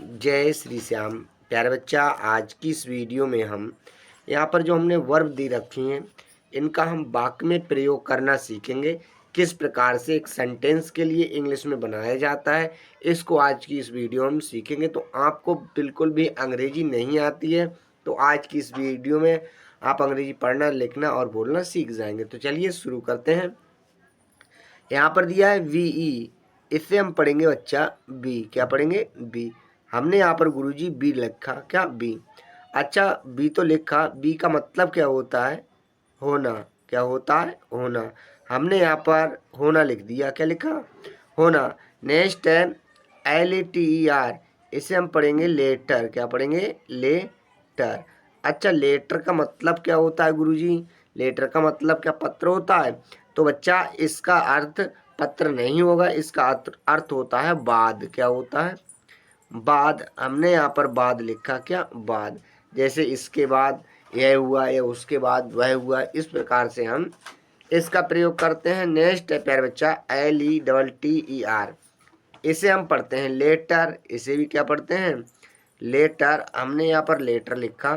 जय श्री श्याम। प्यारे बच्चा, आज की इस वीडियो में हम यहाँ पर जो हमने वर्ब दे रखी हैं इनका हम वाक्य में प्रयोग करना सीखेंगे। किस प्रकार से एक सेंटेंस के लिए इंग्लिश में बनाया जाता है, इसको आज की इस वीडियो में हम सीखेंगे। तो आपको बिल्कुल भी अंग्रेजी नहीं आती है तो आज की इस वीडियो में आप अंग्रेजी पढ़ना, लिखना और बोलना सीख जाएंगे। तो चलिए शुरू करते हैं। यहाँ पर दिया है VE, इससे हम पढ़ेंगे बच्चा बी। क्या पढ़ेंगे? बी। हमने यहाँ पर गुरुजी बी लिखा, क्या? बी। अच्छा, बी तो लिखा, बी का मतलब क्या होता है? होना। क्या होता है? होना। हमने यहाँ पर होना लिख दिया। क्या लिखा? होना। नेक्स्ट है LATER, इसे हम पढ़ेंगे लेटर। क्या पढ़ेंगे? लेटर। अच्छा, लेटर का मतलब क्या होता है गुरुजी? लेटर का मतलब क्या पत्र होता है? तो बच्चा इसका अर्थ पत्र नहीं होगा, इसका अर्थ होता है बाद। क्या होता है? बाद। हमने यहाँ पर बाद लिखा। क्या? बाद। जैसे इसके बाद यह हुआ या उसके बाद वह हुआ, इस प्रकार से हम इसका प्रयोग करते हैं। नेक्स्ट है प्यारे बच्चा LETTER, इसे हम पढ़ते हैं लेटर। इसे भी क्या पढ़ते हैं? लेटर। हमने यहाँ पर लेटर लिखा,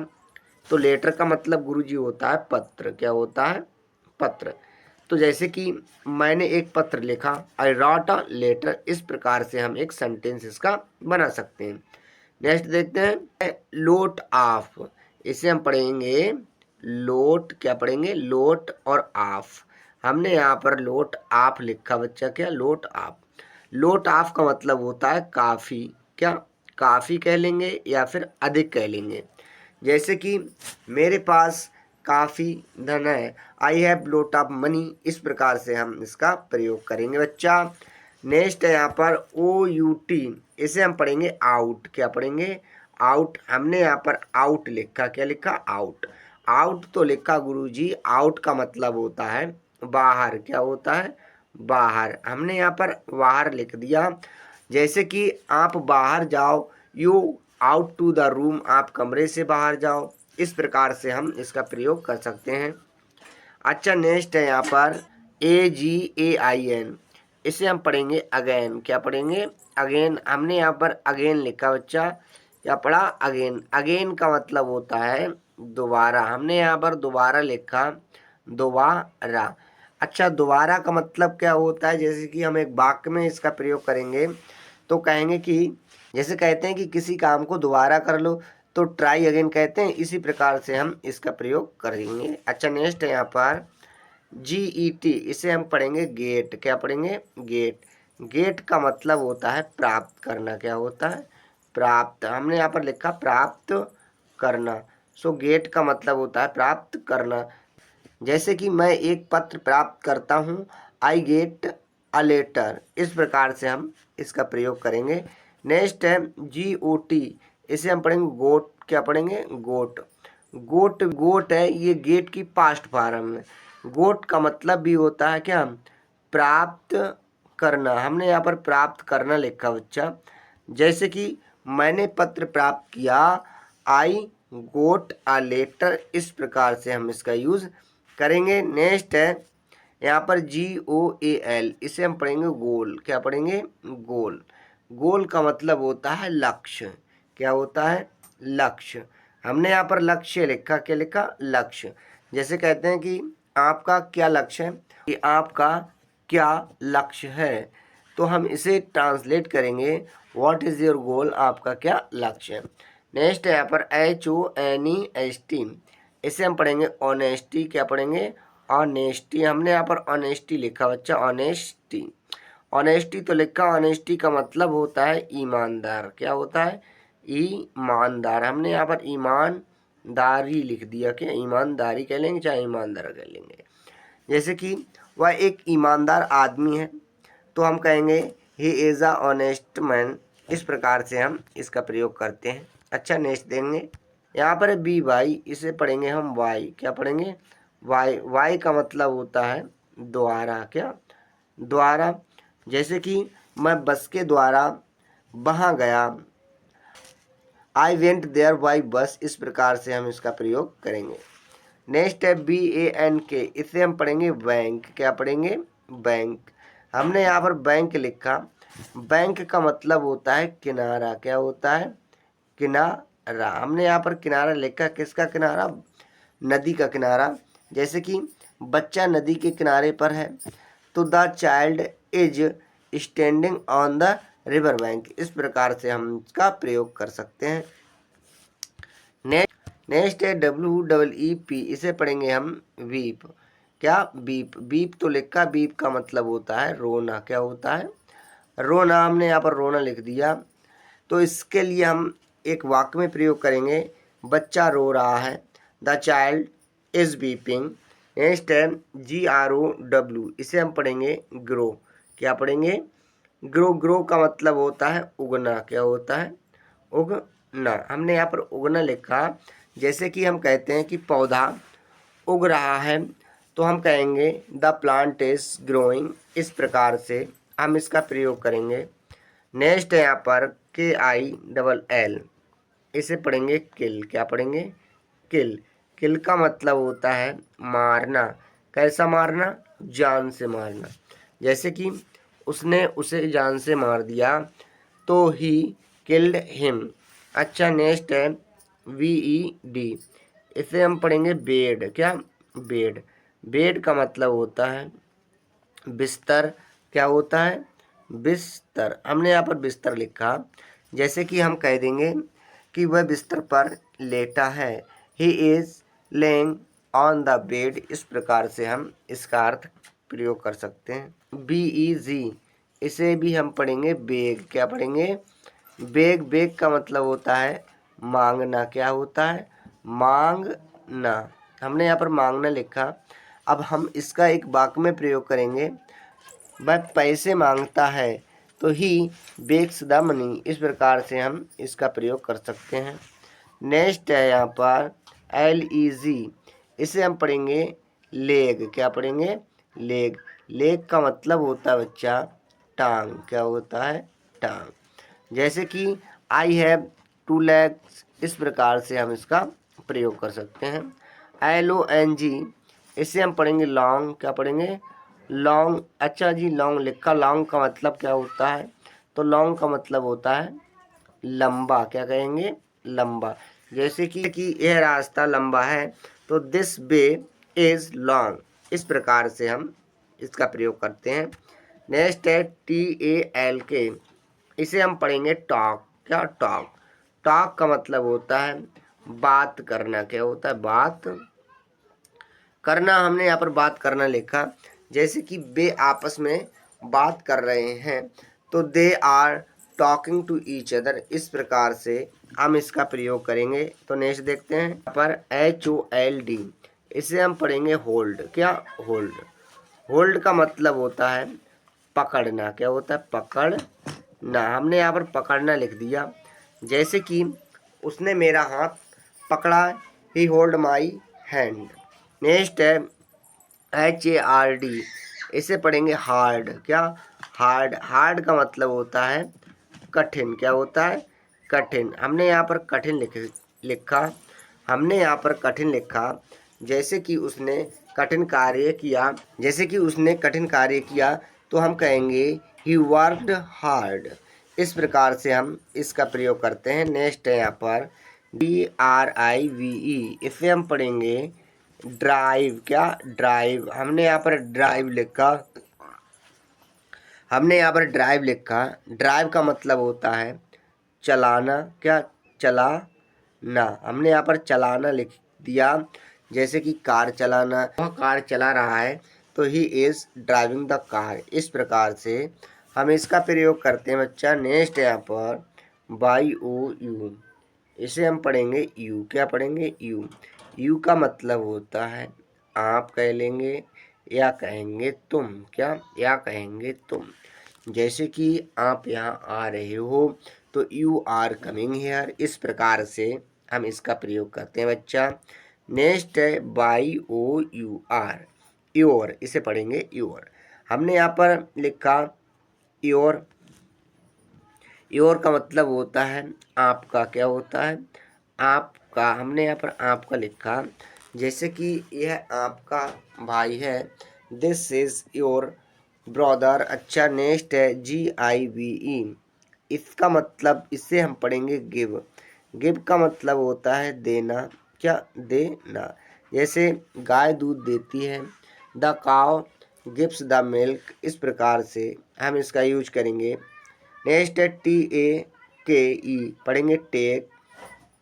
तो लेटर का मतलब गुरुजी होता है पत्र। क्या होता है? पत्र। तो जैसे कि मैंने एक पत्र लिखा, आई रॉट अ लेटर, इस प्रकार से हम एक सेंटेंस इसका बना सकते हैं। नेक्स्ट देखते हैं लोट ऑफ, इसे हम पढ़ेंगे लोट। क्या पढ़ेंगे? लोट और ऑफ। हमने यहाँ पर लोट ऑफ लिखा बच्चा। क्या? Lot of. लोट ऑफ का मतलब होता है काफ़ी। क्या? काफ़ी कह लेंगे या फिर अधिक कह लेंगे। जैसे कि मेरे पास काफ़ी धन है, I have lot of money, इस प्रकार से हम इसका प्रयोग करेंगे बच्चा। नेक्स्ट है यहाँ पर OUT, इसे हम पढ़ेंगे आउट। क्या पढ़ेंगे? आउट। हमने यहाँ पर आउट लिखा। क्या लिखा? आउट। आउट तो लिखा गुरुजी, आउट का मतलब होता है बाहर। क्या होता है? बाहर। हमने यहाँ पर बाहर लिख दिया। जैसे कि आप बाहर जाओ, you out to the room, आप कमरे से बाहर जाओ, इस प्रकार से हम इसका प्रयोग कर सकते हैं। अच्छा, नेक्स्ट है यहाँ पर AGAIN, इसे हम पढ़ेंगे अगेन। क्या पढ़ेंगे? अगेन। हमने यहाँ पर अगेन लिखा बच्चा। क्या पढ़ा? अगेन। अगेन का मतलब होता है दोबारा। हमने यहाँ पर दोबारा लिखा, दोबारा। अच्छा, दोबारा का मतलब क्या होता है? जैसे कि हम एक वाक्य में इसका प्रयोग करेंगे तो कहेंगे कि, जैसे कहते हैं कि किसी काम को दोबारा कर लो, तो ट्राई अगेन कहते हैं, इसी प्रकार से हम इसका प्रयोग करेंगे। अच्छा, नेक्स्ट है यहाँ पर GET, इसे हम पढ़ेंगे गेट। क्या पढ़ेंगे? गेट। गेट का मतलब होता है प्राप्त करना। क्या होता है? प्राप्त। हमने यहाँ पर लिखा प्राप्त करना। सो गेट का मतलब होता है प्राप्त करना। जैसे कि मैं एक पत्र प्राप्त करता हूँ, आई गेट अ लेटर, इस प्रकार से हम इसका प्रयोग करेंगे। नेक्स्ट है GOT, इसे हम पढ़ेंगे गोट। क्या पढ़ेंगे? गोट। गोट, गोट है ये गेट की पास्ट फॉर्म है। गोट का मतलब भी होता है क्या? प्राप्त करना। हमने यहाँ पर प्राप्त करना लिखा बच्चा। जैसे कि मैंने पत्र प्राप्त किया, आई गोट अ लेटर, इस प्रकार से हम इसका यूज़ करेंगे। नेक्स्ट है यहाँ पर GOAL, इसे हम पढ़ेंगे गोल। क्या पढ़ेंगे? गोल। गोल का मतलब होता है लक्ष्य। क्या होता है? लक्ष्य। हमने यहाँ पर लक्ष्य लिखा। क्या लिखा? लक्ष्य। जैसे कहते हैं कि आपका क्या लक्ष्य है, कि आपका क्या लक्ष्य है, तो हम इसे ट्रांसलेट करेंगे व्हाट इज़ योर गोल, आपका क्या लक्ष्य है। नेक्स्ट है यहाँ पर HONEST, इसे हम पढ़ेंगे ऑनेस्टी। क्या पढ़ेंगे? ऑनेस्टी। हमने यहाँ पर ऑनेस्टी लिखा बच्चा। ऑनेस्टी। ऑनेस्टी तो लिखा। ऑनेस्टी का मतलब होता है ईमानदार। क्या होता है? ईमानदार। हमने यहाँ पर ईमानदारी लिख दिया। कि ईमानदारी कह लेंगे चाहे ईमानदार कह लेंगे। जैसे कि वह एक ईमानदार आदमी है, तो हम कहेंगे he is a honest man, इस प्रकार से हम इसका प्रयोग करते हैं। अच्छा, नेक्स्ट देंगे यहाँ पर बी वाई, इसे पढ़ेंगे हम वाई। क्या पढ़ेंगे? वाई। वाई का मतलब होता है द्वारा। क्या? द्वारा। जैसे कि मैं बस के द्वारा वहाँ गया, I went there by bus, इस प्रकार से हम इसका प्रयोग करेंगे। नेक्स्ट है BANK, इसे हम पढ़ेंगे बैंक। क्या पढ़ेंगे? बैंक। हमने यहाँ पर बैंक लिखा। बैंक का मतलब होता है किनारा, क्या होता है? किनारा। हमने यहाँ पर किनारा लिखा, किसका किनारा? नदी का किनारा। जैसे कि बच्चा नदी के किनारे पर है, तो the child is standing on the river bank. इस प्रकार से हम इसका प्रयोग कर सकते हैं। नेक्स्ट है WEEP, इसे पढ़ेंगे हम वीप। क्या? बीप। बीप तो लिखा, बीप का मतलब होता है रोना। क्या होता है? रोना। हमने यहाँ पर रोना लिख दिया, तो इसके लिए हम एक वाक्य में प्रयोग करेंगे, बच्चा रो रहा है, the child is beeping. Next है GROW, इसे हम पढ़ेंगे ग्रो। क्या पढ़ेंगे? ग्रो। ग्रो का मतलब होता है उगना। क्या होता है? उगना। हमने यहाँ पर उगना लिखा। जैसे कि हम कहते हैं कि पौधा उग रहा है, तो हम कहेंगे द प्लांट इज ग्रोइंग। इस प्रकार से हम इसका प्रयोग करेंगे। नेक्स्ट है यहाँ पर KILL, इसे पढ़ेंगे किल। क्या पढ़ेंगे? किल। किल का मतलब होता है मारना। कैसा मारना? जान से मारना। जैसे कि उसने उसे जान से मार दिया, तो ही किल्ड हिम। अच्छा, नेक्स्ट है VED, इसे हम पढ़ेंगे बेड। क्या? बेड। बेड का मतलब होता है बिस्तर। क्या होता है? बिस्तर। हमने यहाँ पर बिस्तर लिखा। जैसे कि हम कह देंगे कि वह बिस्तर पर लेटा है, he is laying on the bed. इस प्रकार से हम इसका अर्थ प्रयोग कर सकते हैं। BEG, इसे भी हम पढ़ेंगे बेग। क्या पढ़ेंगे? बेग। बेग का मतलब होता है मांगना। क्या होता है? मांगना। हमने यहाँ पर मांगना लिखा। अब हम इसका एक वाक्य में प्रयोग करेंगे, वह पैसे मांगता है, तो ही बेग्स द मनी। इस प्रकार से हम इसका प्रयोग कर सकते हैं। नेक्स्ट है यहाँ पर LEG, इसे हम पढ़ेंगे लेग। क्या पढ़ेंगे? लेग। लेग का मतलब होता है बच्चा टांग। क्या होता है? टांग। जैसे कि आई हैव 2 legs, इस प्रकार से हम इसका प्रयोग कर सकते हैं। LONG, इसे हम पढ़ेंगे लॉन्ग। क्या पढ़ेंगे? लॉन्ग। अच्छा जी, लॉन्ग लिखा। लॉन्ग का मतलब क्या होता है? तो लॉन्ग का मतलब होता है लंबा। क्या कहेंगे? लंबा। जैसे कि यह रास्ता लंबा है, तो दिस वे इज लॉन्ग। इस प्रकार से हम इसका प्रयोग करते हैं। नेक्स्ट है TALK, इसे हम पढ़ेंगे टॉक। क्या? टॉक। टॉक का मतलब होता है बात करना। क्या होता है? बात करना। हमने यहाँ पर बात करना लिखा। जैसे कि वे आपस में बात कर रहे हैं, तो they are talking to each other. इस प्रकार से हम इसका प्रयोग करेंगे। तो नेक्स्ट देखते हैं यहाँ पर HOLD, इसे हम पढ़ेंगे होल्ड। क्या? होल्ड। होल्ड का मतलब होता है पकड़ना। क्या होता है? पकड़ना। हमने यहाँ पर पकड़ना लिख दिया। जैसे कि उसने मेरा हाथ पकड़ा, ही होल्ड माई हैंड। नेक्स्ट है HARD, इसे पढ़ेंगे हार्ड। क्या? हार्ड। हार्ड का मतलब होता है कठिन। क्या होता है? कठिन। हमने यहाँ पर कठिन लिखा। हमने यहाँ पर कठिन लिखा। जैसे कि उसने कठिन कार्य किया। जैसे कि उसने कठिन कार्य किया, तो हम कहेंगे ही वर्कड हार्ड। इस प्रकार से हम इसका प्रयोग करते हैं। नेक्स्ट है यहाँ पर DRIVE, इसे हम पढ़ेंगे ड्राइव। क्या? ड्राइव। हमने यहाँ पर ड्राइव लिखा। हमने यहाँ पर ड्राइव लिखा। ड्राइव का मतलब होता है चलाना। क्या? चलाना। हमने यहाँ पर चलाना लिख दिया। जैसे कि कार चलाना, वह कार चला रहा है, तो he is driving the car. इस प्रकार से हम इसका प्रयोग करते हैं बच्चा। नेक्स्ट है यहाँ पर YOU, इसे हम पढ़ेंगे यू। क्या पढ़ेंगे? यू। यू का मतलब होता है आप कह लेंगे या कहेंगे तुम। क्या? या कहेंगे तुम। जैसे कि आप यहाँ आ रहे हो, तो यू आर कमिंग हेयर। इस प्रकार से हम इसका प्रयोग करते हैं बच्चा। नेक्स्ट है YOUR, योर। इसे पढ़ेंगे योर। हमने यहाँ पर लिखा योर। योर का मतलब होता है आपका। क्या होता है? आपका। हमने यहाँ पर आपका लिखा। जैसे कि यह आपका भाई है, दिस इज योर ब्रदर। अच्छा, नेक्स्ट है GIVE। इसका मतलब, इससे हम पढ़ेंगे गिव। गिव का मतलब होता है देना, क्या, देना। जैसे गाय दूध देती है, the cow gives the milk, इस प्रकार से हम इसका यूज करेंगे। नेक्स्ट है TAKE, पढ़ेंगे टेक।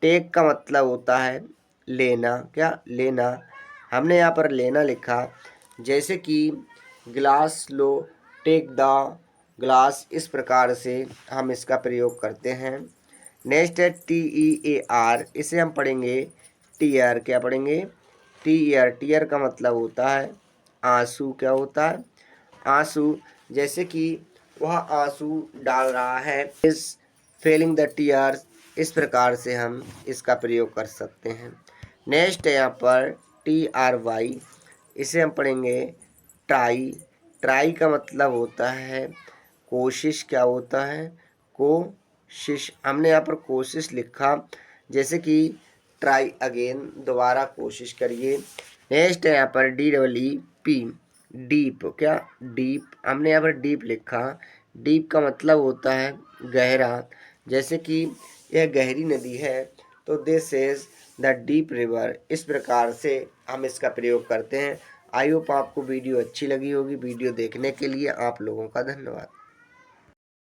टेक का मतलब होता है लेना, क्या, लेना। हमने यहाँ पर लेना लिखा, जैसे कि ग्लास लो, टेक द ग्लास, इस प्रकार से हम इसका प्रयोग करते हैं। नेक्स्ट है TEAR, इसे हम पढ़ेंगे टीयर, क्या पढ़ेंगे, टीयर। टीयर का मतलब होता है आंसू, क्या होता है, आंसू। जैसे कि वह आंसू डाल रहा है, इज फेलिंग द टीयर्स, इस प्रकार से हम इसका प्रयोग कर सकते हैं। नेक्स्ट है यहाँ पर TRY, इसे हम पढ़ेंगे ट्राई। ट्राई का मतलब होता है कोशिश, क्या होता है, कोशिश। हमने यहाँ पर कोशिश लिखा, जैसे कि ट्राई अगेन, दोबारा कोशिश करिए। नेक्स्ट है यहाँ पर DEEP, डीप, क्या, डीप। हमने यहाँ पर डीप लिखा, डीप का मतलब होता है गहरा। जैसे कि यह गहरी नदी है, तो this is the deep river, इस प्रकार से हम इसका प्रयोग करते हैं। आई होप आपको वीडियो अच्छी लगी होगी। वीडियो देखने के लिए आप लोगों का धन्यवाद।